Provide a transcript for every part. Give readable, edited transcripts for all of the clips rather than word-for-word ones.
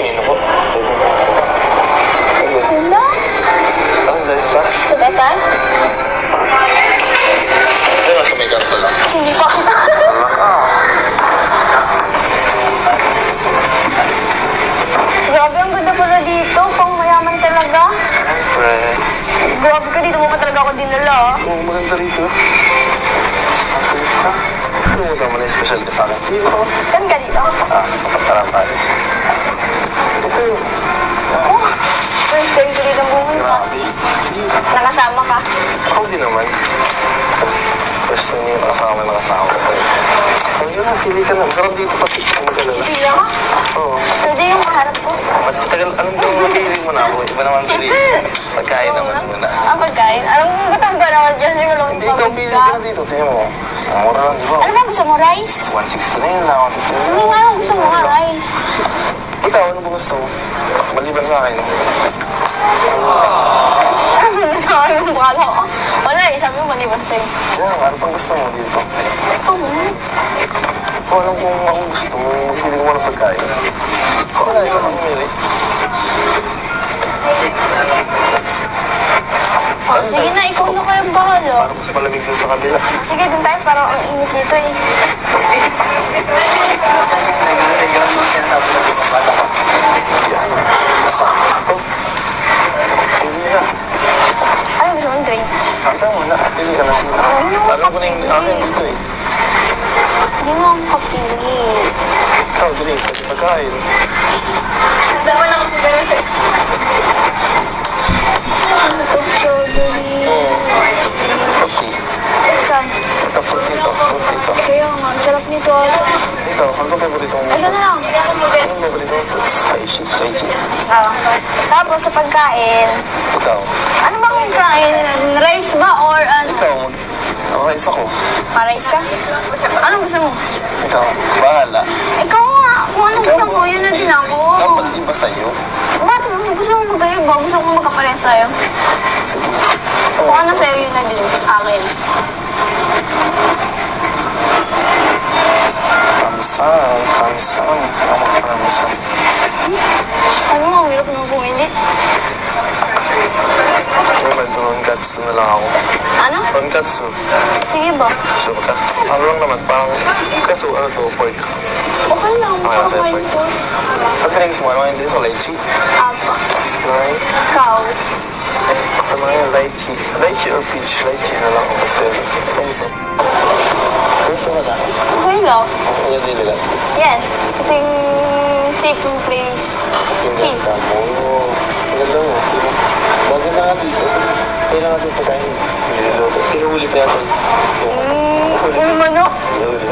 Kanino po? Hello? Ang destas. Sa Testa? Ay, nasa may kanto lang. Hindi pa. Wala ka. Grabe, ang ganda pala dito. Pang mayaman talaga. Siyempre. Grabe ka dito mo pa talaga ako dinala. Oo, maganda rito. Sige ka. Ano mo naman yung special ka sa akin? Sige ko. Saan ka dito? Kapagtarang tayo. Ito. Oh, first time ko dito bumunta. Grabe. Sige. Nakasama ka. Ako din naman. First time yung nakasama ko. Oh, yun na. Pili ka na. Sarap dito pati. Kung mag-alala. Pili ka? Oo. Pwede yung maharap ko. Matagal, alam ko mapiling mo na ako. Iba naman pili. Pagkain naman muna. Pagkain? Alam mo, gutom ka naman dyan. Hindi mo lang Hindi, ikaw pili ka na dito. Tingnan mo. Ang mura lang, di ba? Ano ba gusto mo? Rice? 160 na yun lang ako dito. Hindi nga lang gusto mo nga rice. Ikaw, ano ba gusto mo? Maliban sa akin. Gusto mo yung mukha ko? Wala eh, sabi mo maliban sa'yo. Yan, ano pang gusto mo dito? Ito mo. Kung alam kung ako gusto mo, magpili mo ng pagkain. Sige na, ikaw na pumili. Oh, sige na, ikaw na kayong bahala. Para mas malamig dun sa kabila. Sige, dun tayo. Parang ang init dito eh. Yan, masakto. Pili na. Ano gusto mong drinks? Ikaw muna, pili ka na sila. Alam ko na yung akin dito eh. Hindi nga ako kapili. Ikaw, drink, pwede pagkain. Dapat lang ako gano'n sa'yo. Ano to? Strawberry. Fruity. Saan? Ito, fruity ito. Fruity ito. Kaya nga, ang sarap nito. Ito, ano ba paborito mo? Ito na lang. Ano ba paborito mo? Spicy. Spicy. Ah. Tapos sa pagkain, Ikaw. ano ba pagkain? Rice ba or ano? Ikaw, rice ako. Rice ka? Anong gusto mo? Ikaw, bahala. Ikaw nga, kung anong gusto mo, yun na din ako. Dapat iba sa'yo. Ba't gusto mo magkaiba? Gusto mo magkaparehas sa'yo? Sige. Kung ano sa'yo, yun na din akin. Pamsan, pamsan. Ako pamsan. Ano nga, ang hirap nang pumili. Naman, tonkatsu na lang ako. Ano? Tonkatsu. Sige ba? Sure ka? Ano lang naman, parang, kaso ano to, pork. Okay lang, masarap sa'yo, kain pork. ko. Sa drinks mo, ano yung drinks mo? Lychee? Apa. Sa mga Ikaw. sa mga yung lychee. Lychee or peach? Lychee na lang ako kasi. Kamusta? Kamusta ka na? Okay lang. Ano din nila? Yes, kasing safe yung place. Kasi Safe. ganda mo. Kasi ganda mo. Diba? Bagay na nga dito. Kailan natin pagkain. Niluluto. Kinuhuli pa yata. Yung manok. Kinuhuli.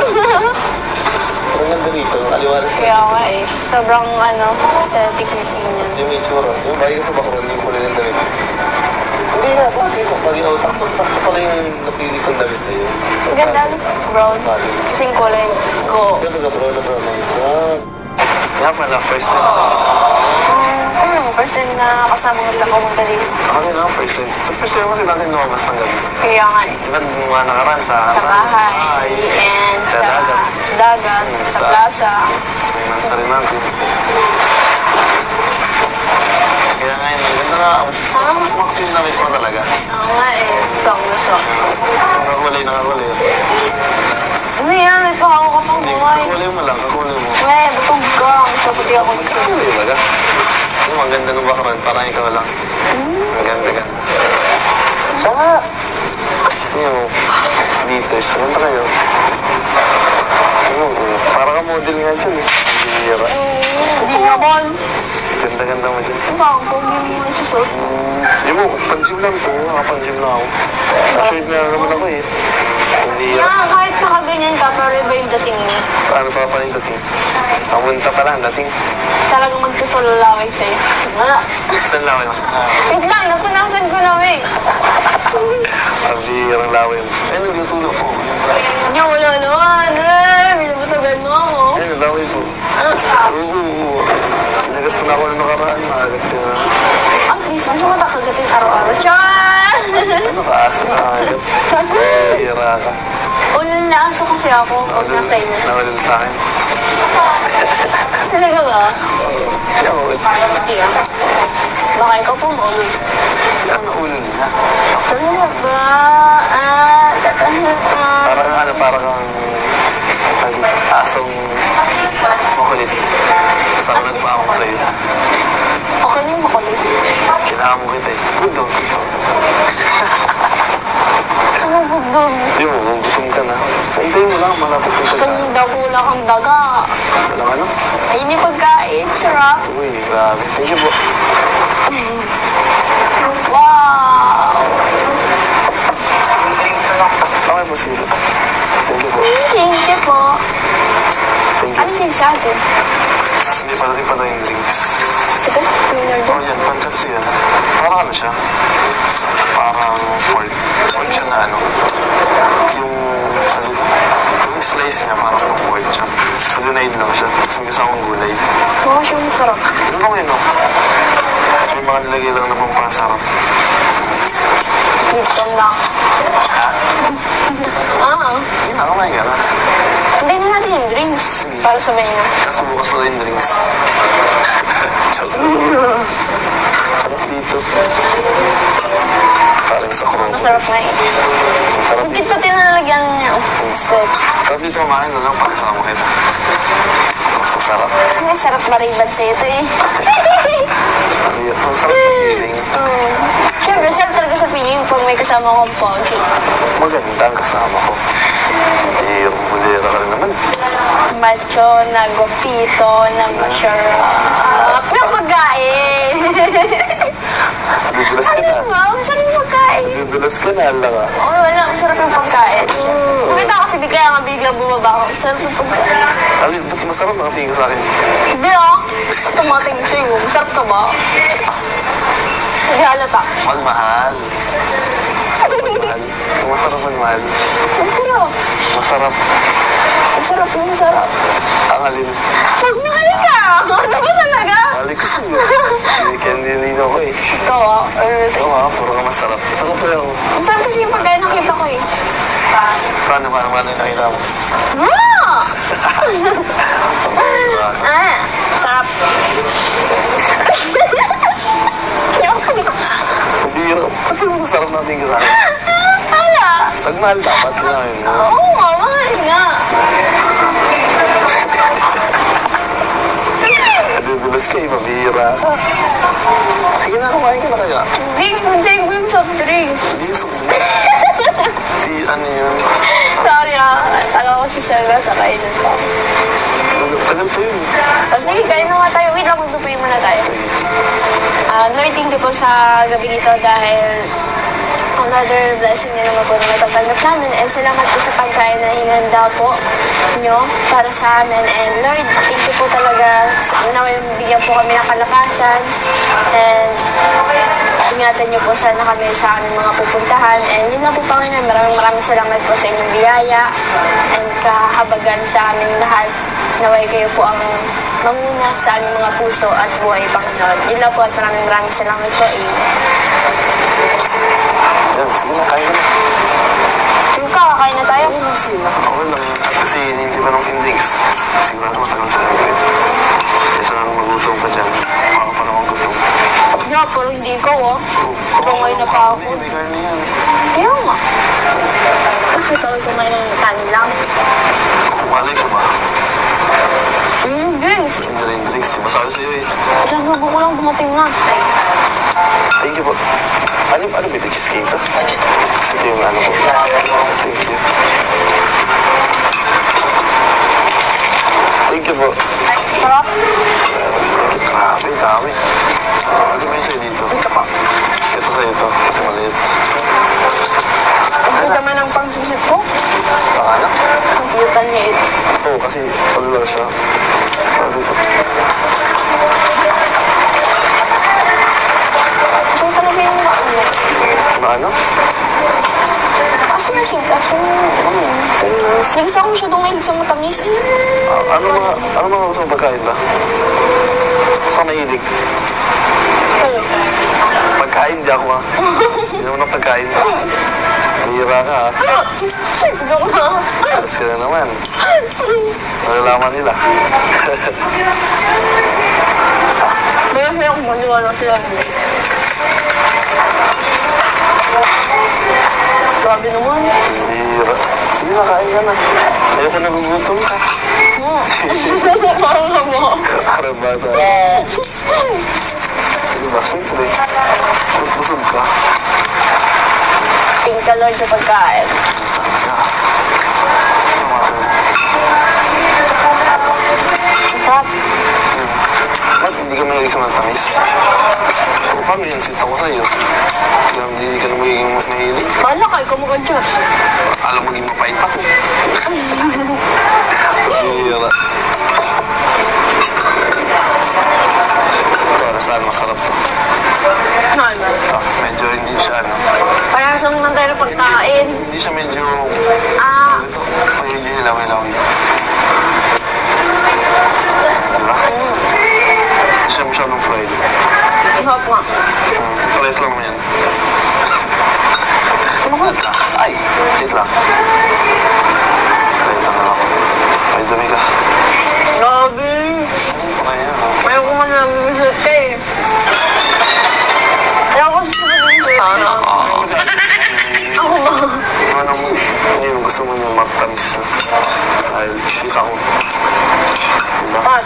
Ang ganda rito. Aliwalas na. Kaya nga eh, sobrang aesthetic na tingnan. Yung may tsura. Yung bagay sa bakron, yung kulay ng damit. Hindi nga, bagay ko. Bagay ako. Sakto pala yung napili kong damit sa'yo. Ang ganda, brown. Bagay. Kasing kulay ko. Ganda ka, bro. Brown. Nga pala, first time. First time na kasama ko na pumunta dito. Ako na, first time. First time kasi natin lumabas ng gabi. Kaya nga eh. Diba, nung mga nakaraan sa Bahay, and sa dagat. sa dagat, sa plaza. Sa may mansa rin natin. Kaya ngayon, ang ganda na. Smoke yung damit mo talaga. Oo nga eh, swak na swak. Nakakulay. Ano yan, may pahaw ka pang Hindi, buhay. kakulay mo lang, kakulay mo. Eh, butog ka. Mas maputi ako dito. Kakulay baga. Yung ang ganda ng bakaran, parang ikaw lang. Ang ganda. Siya nga! Yung liters, ang ganda kayo. Parang ka model nga dyan eh. Bihira. Hindi naman. Ganda-ganda mo dyan. Ang bang pogi mo na susot. Yung mo, pang-gym lang to. Nakapang-gym na ako. Assured na naman ako eh. Hindi Yeah, kahit nakaganyan ka, pero iba yung dating mo. Paano pa pa yung dating? Pamunta pa lang dating. Talagang magtutulaway sa'yo. Wala. Saan laway mo? Wait lang, napunasan ko na eh. Pabirang laway mo. Ay, nagtutulog po. Hindi, wala naman. Binabutagan mo ako. Ay, laway po. Oo. Nagat po na ako ng nakaraan. Nakagat ko na. At least, gusto mo takagatin araw-araw. Char! Ano ka? Asa na nakagat? Bihira ka. Unang naaso kasi ako pag nasa iyo. Nawalil sa akin. Talaga ba? Kaya ulit. Sige. Baka ikaw po maulog. Kaya naulol na. Kasi ba? Parang ano, parang kang asong makulit. Saan nagpaamok sa'yo? Okay na yung makulit. Kinahamok kita eh. Good dog. Ano budog? Hindi mo, gutom ka na. Naintay mo lang, malapit yung pagkain. Itong dagula kang daga. Walang ano? Ay, hindi pagkain. Sarap. Uy, grabe. Thank you po. Wow! Okay po, sige. Thank you po. Thank you po. Thank you. Ano sinasabi? Hindi pa rin pa tayo yung drinks. Ito, winner Oh, din. yan, pantatsi yan. Parang ano siya? Parang pork. Pork siya na ano. Yung slice niya parang pork siya. Grenade lang siya. Tapos may kasamang gulay. Mukha siyang masarap. Ano lang yun, no? Tapos may mga nilagay lang na pampasarap. Dito lang. Yun na, kumain ka na. Hindi na natin yung drinks. Para sabay na. Tapos bukas pa tayo yung drinks. Joke. Sarap dito. Parang sa kurong. Masarap na eh. Sarap Ang dito. cute pati nalagyan niya. Steak. Sarap dito kumain na lang para sama kita. Masasarap. Ang sarap maribat sa ito eh. Ang sarap sa feeling. Siyempre, sarap talaga sa feeling pag may kasama kong pogi. Maganda ang kasama ko. Bulera ka rin naman. Macho, nagopito, na masarap. Na pagkain! Nadudulas ka na. Diba? Masarap yung pagkain. Nadudulas ka na, ala ka. Oo, wala. Masarap yung pagkain. Kumita kasi kaya nga biglang bumaba ako. Masarap yung pagkain. Alin, ba't masarap ang tingin ka sa akin? Hindi ah. Tumating sa'yo. Masarap ka ba? Hindi halata. Magmahal. Mahal. Kung masarap magmahal. Masarap. Masarap. Masarap yung masarap. Ang alin. Magmahal ka! Ano ba talaga? Mali ko sa'yo. Hindi kaya nilino ko eh. Ikaw ah. Oo nga, puro ka masarap. Sarap pa yung... Masarap kasi yung pagkain nakita ko eh. Paano yung nakita mo? Ah! Ah! Sarap. Pabiro. Ba't yung masarap natin ka sa akin? Hala! Pagmahal dapat, sinabi mo. Oo nga, mahal nga. Nadudulas ka eh, pabira ka. Sige na, kumain ka na kaya. Hindi ko yung soft drinks. Hindi yung soft drinks. Di ano yun. Sorry ah. Taga ko si Selva sa kainan ko. Tagal pa yun. O sige, kain na nga tayo. Wait lang, magdupay muna tayo. Sige. Lord, thank you po sa gabi nito dahil another blessing na naman po na matatanggap namin. And salamat po sa pagkain na hinanda po nyo para sa amin. And Lord, thank you po talaga na bigyan po kami ng kalakasan. And ingatan nyo po sana kami sa aming mga pupuntahan. And yun lang po, Panginoon, maraming salamat po sa inyong biyaya and kahabagan sa aming lahat. Naway kayo po ang manguna sa aming mga puso at buhay, Panginoon. Yun lang po at maraming salamat po. Yan, sige na, kain ka na. Sige ka, kakain na tayo. Sige na, okay lang yan. Kasi hindi pa nung drinks. Sigurado matagal tayo kayo. Kesa nang magutom pa dyan. Baka pa naman gutom. Hindi pero hindi ikaw oh. Bungay na pa ako. May karne yan. Kaya nga. Bakit ako kumain ng kanin lang? Malay ko ba? Drinks. Hindi rin drinks. Masabi sa'yo eh. Isang subo ko lang dumating na. Thank you po. Ano ba ito? Cheesecake ba? Kasi ito yung ano po. Thank you. Thank you po. Sarap. Grabe, dami. Ano ba yung sa'yo dito? Ito sa'yo ito. Kasi maliit. Ang naman ang pangsusip ko. Ano? Ang cute ang liit. Oo, kasi ano lang siya. Ano dito? So talaga yung ano. Ano? Kasi nasing kaso. Sige sa ako masyadong mahilig sa matamis. Ano mga gusto mong pagkain ba? Saan ka mahilig? Pagkain, di ako ha. Hindi naman ang pagkain. Mahira ka ha. Joke na. Alas ka na naman. Nalalaman nila. Maniwala sila. Grabe naman. Bira. Sige na, kain ka na. Ayoko nagugutom ka. Parang mo. Parang bata. Diba, siyempre. Busog ka. Thank ka Lord sa pagkain. Ang sarap. Ba't hindi ka mahilig sa matamis? So, paano yan? Sita ko sa'yo. Kaya hindi ka na magiging mahilig. Bahala ka, ikaw mag-adjust. Alam maging mapait ako. Bira. Para saan masarap to? Ano? Medyo hindi siya, ano? Parang sa naman tayo ng pagkain. Hindi siya medyo... Ah, Ito, medyo hilaw-hilaw niya. Diba? Hindi siya masyadong fried. hop nga. Pares lang naman yan. Masarap. Ay, wait lang. Wait lang ako. Ay, dumi ka. Grabe. Ayan, Ayaw ko man nag-visit ka eh. Ayaw ko sasabihin ko. Sana ako. Ako ba? Ano mo, hindi mo gusto mo yung matamis na. Dahil sweet ako. Diba? Pat.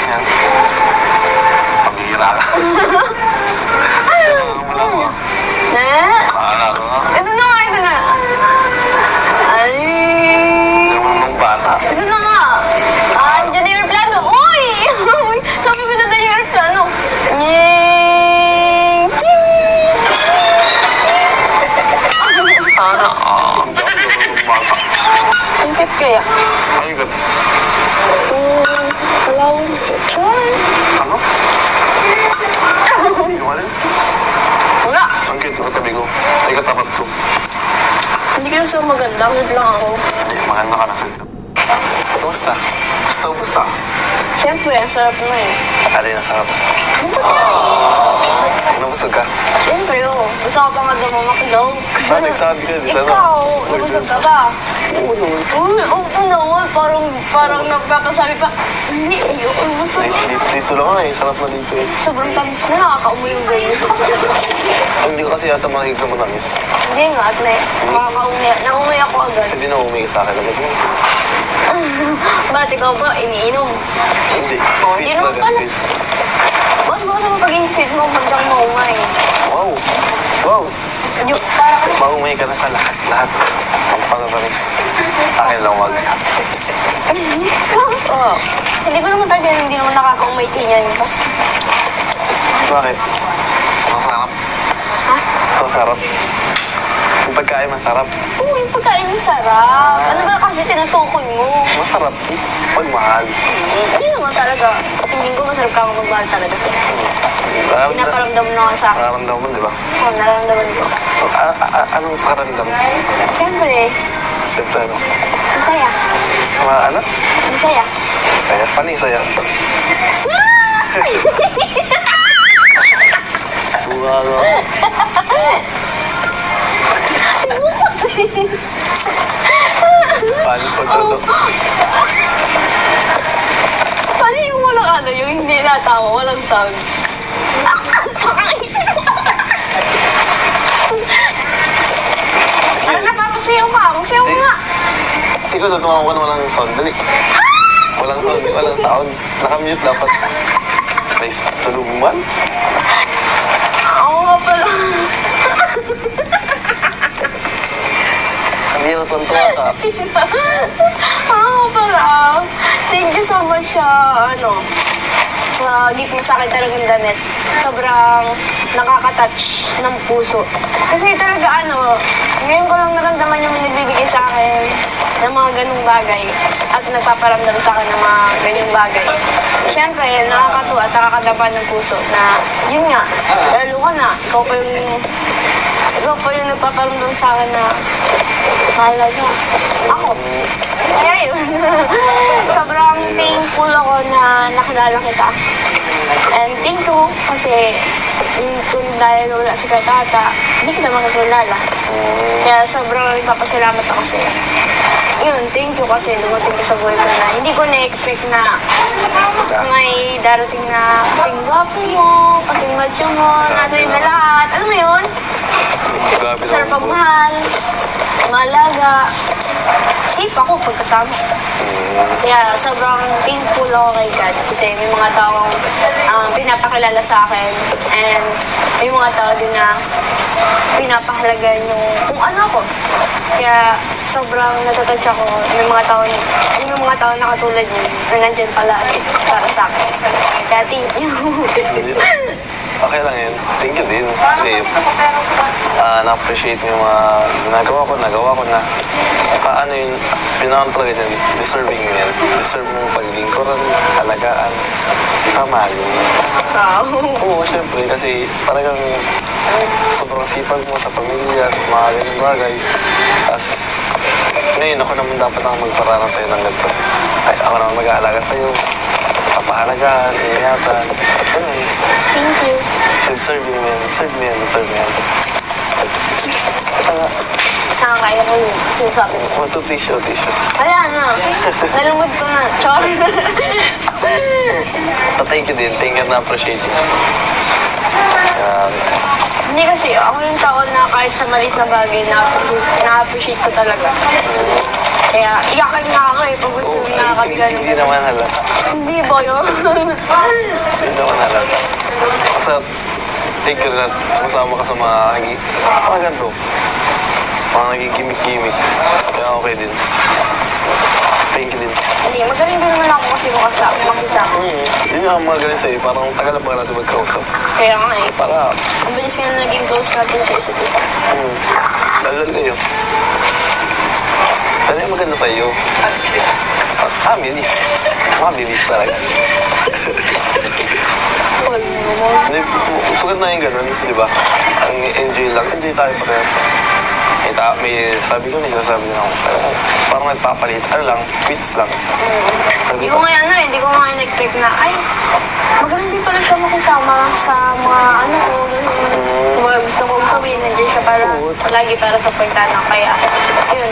Yan. Pamihira ka. Wala ko. Ne? Paala ko. Ito na nga, ito na. Ay. Hindi mo nung bata. Ito na nga. Ah, dyan na yung aeroplano. Uy! Sabi ko na dyan yung aeroplano. Yay! Ching! Sana ako. Hindi ako nung bata. Ang cute kaya. Ay, gat. Hello. Sure. Ano? Hindi ko alin. Wala. Ang cute ko tabi ko. Ay, katapat ko. Hindi ka so maganda. Good lang ako. Ay, maganda ka na. Kumusta? Gusto. Siyempre, ang sarap na eh. Alay na sarap. Nabusog ka? Siyempre, oh. Gusto ko pa nga dumamakdaw. Saan nagsabi ka? Di sana. Ikaw, nabusog ka ba? Oo naman. Uy, oo naman. Parang nagpapasabi pa, hindi, ayoko, busog. Ay, dito lang nga eh. Sarap na dito eh. Sobrang tamis na, nakakaumoy yung ganyan. Ay, hindi ko kasi yata mahilig sa matamis. Hindi nga, at nakakaumoy. Naumay ako agad. Hindi na umigay sa akin agad mo. Ba't ikaw ba, iniinom? Hindi. Oh, Sweet hindi ba? naman pala. Sweet. Mas mo pagiging sweet mo, bandang maumay. Wow. Wow. Yung, para ka Maumay ka na sa lahat. Lahat. Ang pangatamis. Sa akin lang wag. Ah. Hindi ko naman talaga, hindi naman nakakaumay tinyan. Bakit? Masarap. Ha? Masarap. Yung pagkain masarap. Oo, yung pagkain mo sarap. Ano ba kasi tinutukoy mo? Masarap. Pagmahal. Hindi naman talaga. Tingin ko masarap ka akong magmahal talaga. Pinaparamdam mo na nga sa akin. Nararamdaman mo, di ba? Oo, nararamdaman ko. Anong pakaramdam? Siyempre, Siyempre, ano? masaya. Ano? Masaya. Kaya, panisaya. Buka ka. Paano po todo? Paano yung walang ano, yung hindi natawa, walang sound? Parang napapasayaw ka. Magsayaw ka nga. Hindi ko tutuwa ko na walang sound. Dali. Walang sound, walang sound. Nakamute dapat. May tulungan? Oo nga pala. Kami yung tuntua ka. Oo nga pala. Thank you so much sa gift mo sa akin talagang damit. Sobrang nakaka-touch ng puso. Kasi talaga ngayon ko lang naramdaman yung nagbibigay sa akin ng mga ganung bagay at nagpaparamdam sa akin ng mga ganyang bagay. Siyempre, nakakatuwa at nakakadapa ng puso na yun nga, lalo ka na, ikaw pa yung nagpaparamdam sa akin na mahalaga. Ako. Kaya yun. Sobrang thankful ako na nakilala kita. And thank you kasi kung dahil wala si Katata, hindi kita makakilala. Kaya sobrang nagpapasalamat ako sa'yo. Yun, thank you kasi dumating ka sa buhay ko na hindi ko na-expect na may darating na kasing gwapo mo, kasing macho mo, nasa yun na lahat. Alam mo yun? Grabe Sarap naman po. pagmahal, malaga. Safe ako pagkasama. Kaya sobrang thankful ako kay God kasi may mga taong pinapakilala sa akin and may mga tao din na pinapahalagan yung kung ano ako. Kaya sobrang natatouch ako. May mga tao na katulad niyo na nandyan pala para sa akin. Kaya thank you. Okay lang yun. Thank you din. Kasi na-appreciate mo yung mga nagawa ko na. Ano yun, pinakang talaga dyan, deserving mo yan. Deserve mong paglingkuran, alagaan, tsaka mahalin. Wow. Oo, syempre, kasi parang sobrang sipag mo sa pamilya, sa mga ganyung bagay. Tapos, ngayon ako naman dapat ang magpararang sa'yo ng ganito. Ay, ako naman mag-aalaga sa'yo, papahalagaan, ingatan, ganun. Thank you. Deserve mo yan, deserve mo yan, deserve mo yan. Tsaka, Nakakaya ko yun. Sinasabi ko. tissue. Wala na. Nalumod ko na. Char. Thank you din, thank you, na-appreciate you. Hindi kasi ako yung tao na kahit sa maliit na bagay na-appreciate ko talaga. Kaya iyakan nga ako eh pag gusto mo nakakabila ng Hindi naman halata. Hindi ba yun? Hindi naman halata. Basta, thank you na sumasama ka sa mga ganito. Mga nagigimik-gimik. Kaya okay din. Thank you din. Hindi, magaling din naman ako kasi mag-isa. Yun yung mga galing sa'yo. Parang tagal na ba natin magkausap? Kaya nga eh. Para, Ang bilis ka na naging close natin sa isa't isa. lalal kayo. Ano yung maganda sa'yo? Bilis. Bilis talaga. Hindi, sugat na yung ganun, di ba? Ang enjoy lang. Enjoy tayo parehas. May sabi ko, may sinasabi din ako. Parang nagpapalit. Ano lang, quits lang. Hindi ko nga hindi ko nga in-expect na, ay, magaling din pala siya makisama sa mga ko, gano'n. Yung mga gusto kong gawin, nandiyan siya para, lagi para sa pagtana. Kaya, yun,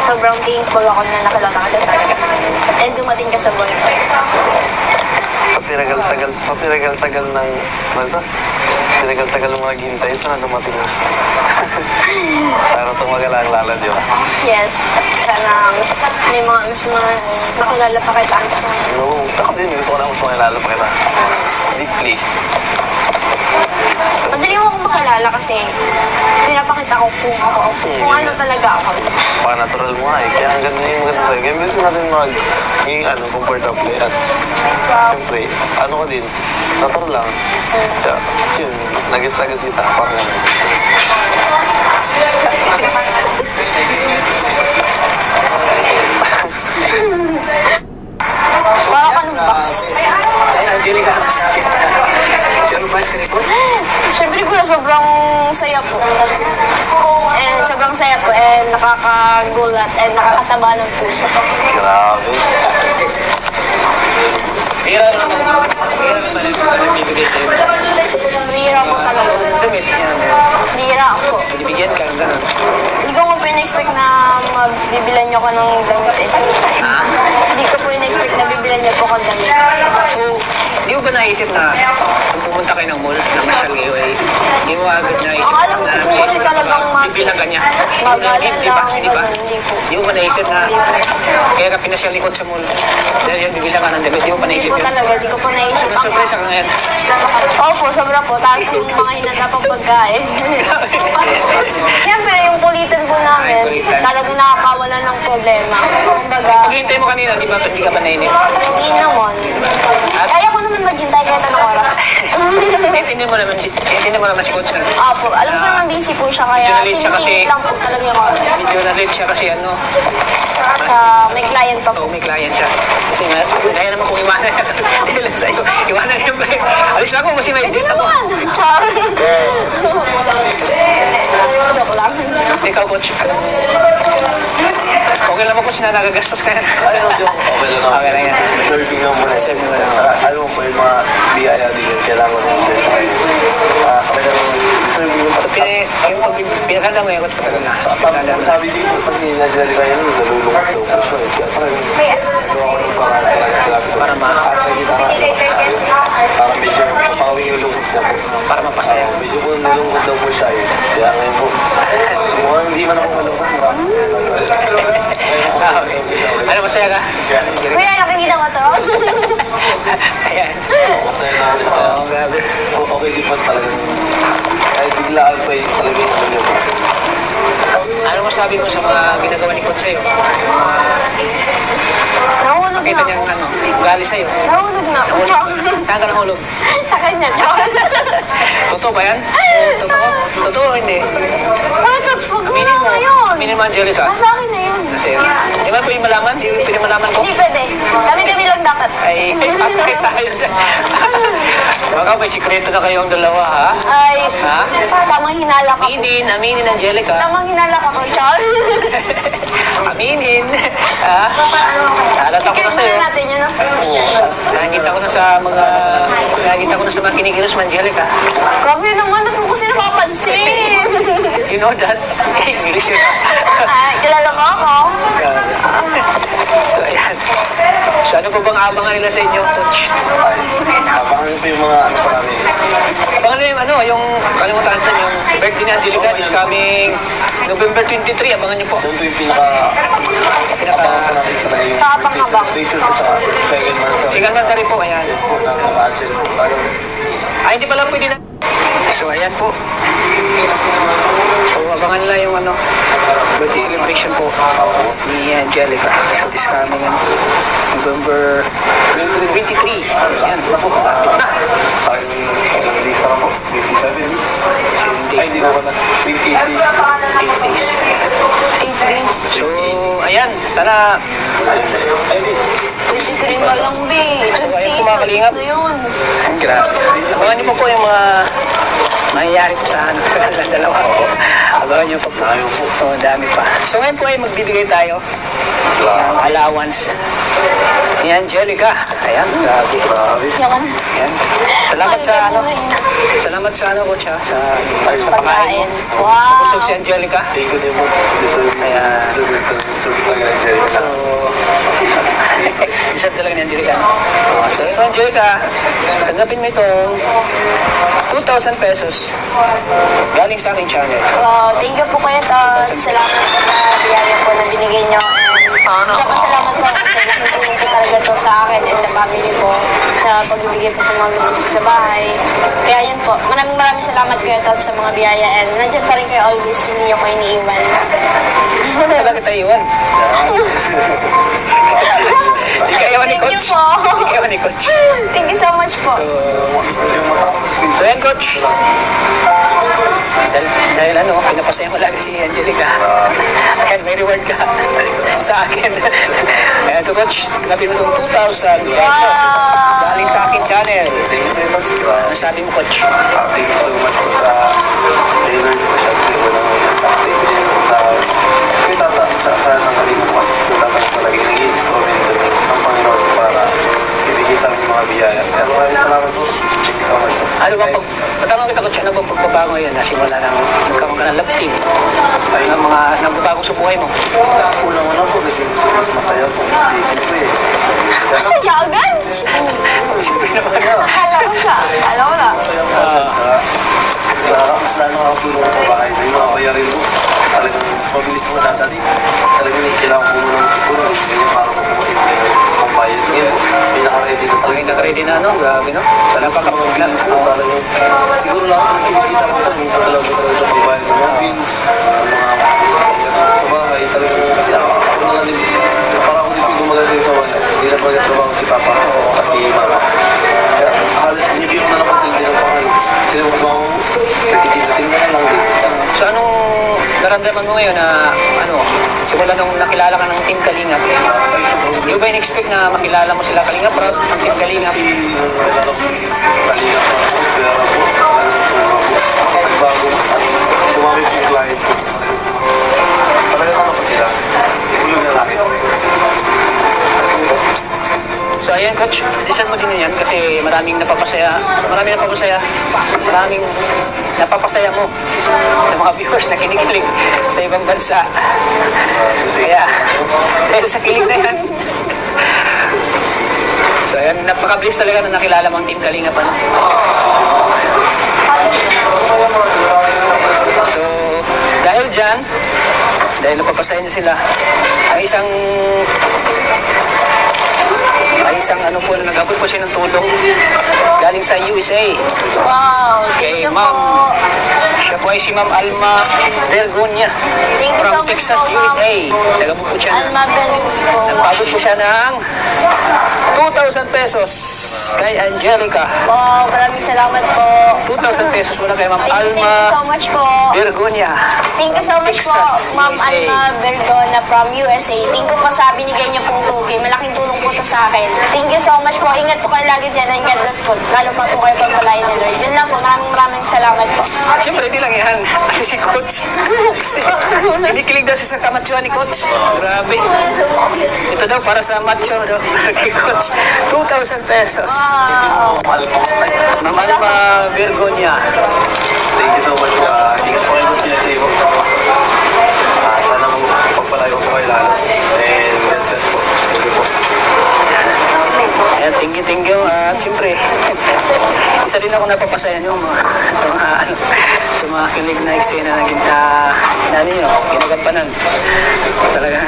sobrang thankful ako na nakilala ka na talaga. And dumating ka sa buhay ko. Sa tinagal-tagal ng, ano ito? Tinagal-tagal ng naghihintay, ito na dumating na. Para tumagal ang lala, di ba? Yes, sana may mga mas makilala pa kita. Oo, ako din, gusto ko na mas makilala pa kita. Mas deeply. Madali mo akong makilala kasi pinapakita ko kung ako, kung ano talaga ako. Natural mo nga eh. Kaya ang ganda yung maganda sa'yo. Kaya gusto natin maging comfortable at siyempre, ano ko din, natural lang. Kaya, yun, nagit-sagit kita. Parang ganun. Para ka ng box. Angelica, sino ba ka nito? Siyempre kuya, sobrang saya po. And sobrang saya po and nakakagulat and nakakataba ng puso. Grabe. Hira naman ang bibigay sa'yo. Hira po talaga. Damit yan. Hira ako. Binibigyan ka, gano'n. Hindi ko po in-expect na magbibilan niyo ka ng damit eh. Hindi ko po in-expect na bibilan niyo po ka damit. So, di mo ba naisip na kung pumunta kayo ng mall, na masyal kayo ay di mo agad naisip Akala ko po kasi talagang bibilang ka niya. magalan Di ba? lang. Di ba? Hindi po. Di mo ba naisip na kaya ka pinasyal likod sa mall dahil yan bibilang ka ng damit, di mo ba Hindi naisip po yun? talaga. Hindi ko po naisip. Surprise ka ngayon. Opo, sobra po. Tapos yung mga hinanda pang pagkain. Siyempre, yung kulitan po namin, talagang nakakawala ng problema. Kumbaga, Paghihintay mo kanina, di ba hindi ka ba nainip? hindi naman. Kaya ko naman maghintay kahit anong oras. Hindi mo naman si Coach na. Opo, alam ko naman busy po siya, kaya Medyo na-late siya kasi- sinisingit lang po talaga yung oras. Medyo na-late siya kasi May client pa po. may client siya. Kasi kaya naman kung iwanan niya. Dahil lang sa'yo, iwanan niya ba? Alis na ako kasi may Hindi date ako. naman. Char. Joke lang. Ikaw, Coach. Okay lang ba, Coach, na nagagastos ka na? Ayun, yung okay lang Okay lang yan. Serving lang muna. Serving mo lang. Saka, alam mo po yung mga biyaya din yun. Kailangan mo yung share sa kayo. Talagang serving yung Pinaganda mo yung Coach patagal na. sabi dito, pag ninadjali kayo, nalulungkot daw po siya. Kaya parang nagawa ko ng pangalan talaga sinabi ko. Para ma- Ate, kita ka. para mapasaya. Medyo po nilungkot daw po siya eh. Kaya ngayon po, mukhang hindi man ako malungkot. Ah, okay. Ano, masaya ka? Kuya, nakikita mo to? Ayan. Masaya na ako. Oo, grabe. Okay din pa talaga. Kahit biglaan pa eh, talaga yung kanya po. Ano masabi mo sa mga ginagawa ni Coach sa'yo? Nahulog Nakita na niyang ako. ugali sa'yo. Nahulog na ako. Chow. Saan ka nahulog? Sa kanya, chow. Totoo ba yan? Totoo? Totoo o hindi? Bakit, Tots? Huwag mo na ngayon. Aminin mo, Angelica. Nasa akin na yun. Kasi, di ba pwede malaman? Di ba pwede malaman ko? Hindi pwede. Kami-kami lang dapat. Ay, patay tayo dyan. Baka may sikreto na kayong dalawa, ha? Ay, Ha? tamang hinala ka po. Aminin, Angelica. Tamang hinala ka po, chow. Aminin. Ha? Salat ako na Secret sa'yo. na natin yun, no? Nakikita ko na sa mga kinikilos mo, Angelica. Grabe naman, ba't mo kasi napapansin? You know that? English yun. Ay, kilala mo ako? So, ayan. So, ano po bang abangan nila sa inyo, Coach? Abangan po yung mga ano pa namin. Abangan nila yung yung kalimutan natin, yung birthday ni Angelica is coming November 23. Abangan niyo po. Doon po yung abangan po natin talaga yung Kaabang-abang. picture ko sa second month sa Sigan man sari po, ayan. Facebook ng mga Angel po. Talagang Ay, hindi pala pwede na. So, ayan po. So, abangan nila yung birthday celebration po ni Angelica. So, this coming November 23. Ayan, lapit na. Ang lista ka po, 27 days. 7 Ay, days hindi na. ko pa na. 28 days. 8 days. 8 days. So, ayan, sana 23 na lang, be. So, ayun po, mga kalingap. Na yun. grabe. Abangan niyo po yung mga mangyayari po sa kanilang dalawa. Abangan niyo po. Oh, dami pa. So, ngayon po ay magbibigay tayo ng allowance ni Angelica. Ayan, grabe. Yaman. Ayan. Salamat sa Salamat sa Coach, ha, sa pagkain Pagkain. mo. Wow. Busog si Angelica. Thank you din po. Deserve Ayan. talaga ng Jerry. So, deserve talaga ni Angelica. So, ito Angelica, tanggapin mo itong 2,000 pesos galing sa aking channel. Wow, thank you po kayo, Tots. Salamat po sa biyaya po na binigay nyo. Sana. Napasalamat po ako sa laking tulong po talaga to sa akin at sa family ko sa pagbibigay po sa mga gusto sa bahay. Kaya yun po, maraming salamat kayo, Tots, sa mga biyaya and nandiyan pa rin kayo always, hindi ako iniiwan. Talaga tayo iwan. Hindi ka iwan ni Thank you Coach. po. Hindi ka iwan ni Coach. Thank you so much po. So, yan, Coach. Dahil pinapasaya mo lagi si Angelica. Ayan, may reward ka sa akin. Ayan, to Coach, tanggapin mo itong 2,000 pesos galing sa akin channel. Thank you very much. Ano sabi mo, Coach? Thank you so much po sa favor ko. Siyempre, walang last day din po sa kay Tata. Sa nangaling ko kasi si Tata talaga yung naging instrument ng Panginoon para ibigay sa amin yung mga biyaya. Kaya maraming salamat po. Thank you so much po. Ano bang patanong kita, Coach, ano bang pagbabago ngayon na simula nang magkaroon ka ng love team? Ay, ng mga nagbabagong sa buhay mo? Unang-una po, naging mas masaya po. Siyempre, Masaya agad! Siyempre naman. Akala ko na. masaya po. Mas lalo ako tulong sa bahay. Yung mga bayarin mo, talagang mas mabilis mo dati. Talagang kailangan ko muna ng tulong. Ganyan para po po yung bayad. Ngayon, pinaka-ready na talaga. Ay, naka-ready na, grabe, no? Napaka-pugla. Siguro lang ang kinikita ko ito. Minsan talaga ko talaga sa pagbayad ng mga bills, sa mga sa bahay. Talagang kasi ako na lang din. Para ako din gumagal din sa bahay. Hindi na pagkatrabaho si Papa kasi Mama. Kaya halos binibigyan ko na lang pag-hindi ng pangalit. Sila mo ba ako? Nagtitin ka na lang din. So, anong naramdaman mo ngayon na, simula nung nakilala ka ng Team Kalingap, di ba in-expect na makilala mo sila Kalingap, Rob, ang Team Kalingap? Kasi nalala ko si Kalingap na ako. Kaya po, talagang sobra po. Nagbago at tumami po yung client ko. Talagang ano po sila. Tulong na laki. So, ayan, Coach, deserve mo din yan kasi maraming napapasaya mo ng mga viewers na kinikilig sa ibang bansa. Kaya, dahil sa kilig na yan. So, ayan, napaka-bless talaga na nakilala mo ang Team Kalingap, ano? So, dahil dyan, dahil napapasahin niya sila, ang isang ano po, nag-abot po siya ng tulong galing sa USA. Wow, Kay thank you Ma'am. po. Siya po ay si Ma'am Alma Vergonia Thank you so from much Texas, po, Ma'am. USA. Nag-abot po siya ng Alma Benco. nagpabot po siya ng 2,000 pesos kay Angelica. Wow, maraming salamat po. 2,000 pesos muna kay Ma'am Thank you Alma so much po. Vergonia. Thank you so much po, Texas, Ma'am USA. Alma Vergona from USA. Thank you po sa binigay niyo pong tuki. Malaking tulong po to sa akin. Thank you so much po. Ingat po kayo lagi dyan and God bless po. Lalo pa po kayo pagpalain ni Lord. Yun lang po. Maraming salamat po. Siyempre, hindi lang yan. Ay, si Coach. Kasi, kinikilig daw siya sa kamachuan ni Coach. Grabe. Ito daw, para sa macho daw. Kay Coach. 2,000 pesos. Wow. Ma'am Alma Vergonia. Thank you so much po. Ingat po kayo sa USA po. Sana pagpalayo po kayo lalo. And God bless po. Thank you po. Ayan, thank you. At siyempre, isa din ako napapasaya nyo sa mga kilig na eksena na ginagampanan. Talaga.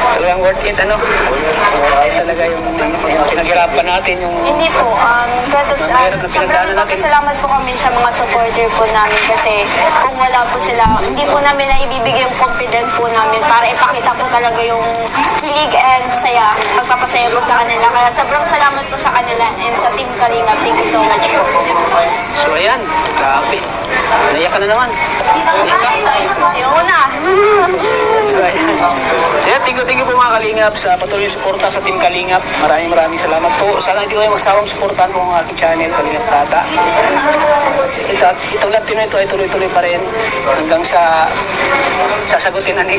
Talagang worth it, ano? Talaga yung pinaghirapan natin, yung Hindi po. Mahirap na Sobrang pinagdaanan natin. nagpapasalamat po kami sa mga supporter po namin kasi kung wala po sila, hindi po namin na ibibigay yung confident po namin para ipakita po talaga yung kilig and saya, pagpapasaya po sa kanila. Kaya sobrang salamat po sa kanila and sa Team Kalinga. Thank you so much po. So ayan, grabe. Naiyak ka na naman. Naiyak ka? Ayoko na. So ayan. So ayan, thank you po mga Kalingap sa patuloy yung suporta sa Team Kalingap. Maraming salamat po. Sana hindi kayo magsawang suportahan po ang aking channel, Kalingap Tata. Itong lab team na ito ay tuloy-tuloy pa rin hanggang sa sasagutin na ni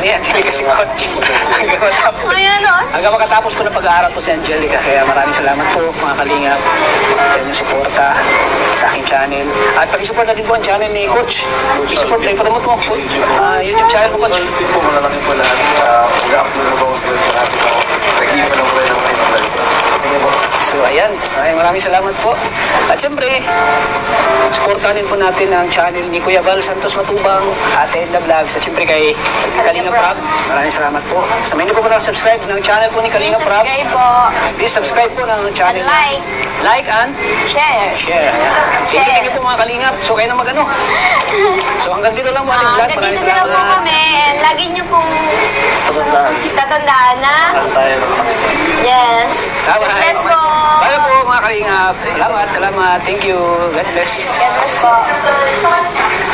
Angelica si Coach. Hanggang matapos. Ayan o. Hanggang makatapos po ng pag-aaral po si Angelica. Kaya maraming salamat po mga Kalingap sa inyong suporta sa aking channel. At pag-support na din po ang channel ni Coach. I-support na ipromote mo po. YouTube channel mo, Coach. Thank po, malalaki po lahat. Mag-upload na po ako sila sa lahat ito. Nag-iipa lang po ng mga vlog. Thank you po. So ayan, maraming salamat po. At syempre, supportahan din po natin ang channel ni Kuya Val Santos Matubang, Ate Edna Vlogs. At syempre kay Kalinga Prab, maraming salamat po. Sa mga hindi po subscribe ng channel po ni Please Kalinga Prab, subscribe po. please subscribe po ng channel. And like. Like and Share. share. Thank you po mga Kalingap. So kayo na mag-ano. So hanggang dito lang po ating vlog. Hanggang dito na lang po kami. And lagi niyo pong tatandaan na. Ano tayo naman? Yes. Bye-bye. God bless po. Bye po mga Kalingap. Salamat. Thank you. God bless. God bless po.